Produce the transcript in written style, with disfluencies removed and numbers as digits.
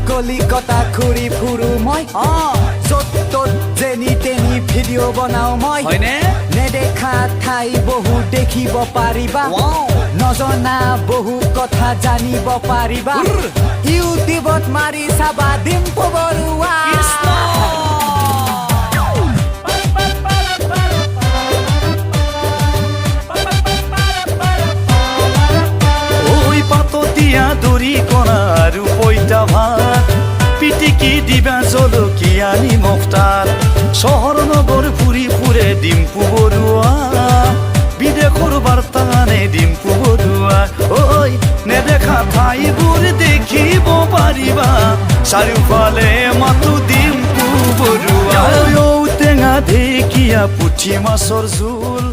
কলিকতা ঘূৰি ফুৰো মই য'ত ত'ত যেনি তেনি ভিডিঅ' বনাও মই নেদেখা ঠাই বহু দেখিব পাৰিবা নজনা বহু কথা জানিব পাৰিবা ইউটিউবত মাৰি চাবা ডিম্পু বৰুৱা দৰি কৰা আৰু পইতা ভাত পিটিকি দিবা জলকীয়া নিমখ তাত চহৰ নগৰ ফুৰি ফুৰে ডিম্পু বৰুৱা বিদেশৰ বাৰ্তা আনে ডিম্পু বৰুৱা ঐ নেদেখা ঠাইবোৰ দেখিব পাৰিবা চাৰিওফালে মাতো ডিম্পু বৰুৱা ঔটেঙা ঢেকীয়া পুঠি মাছৰ জোল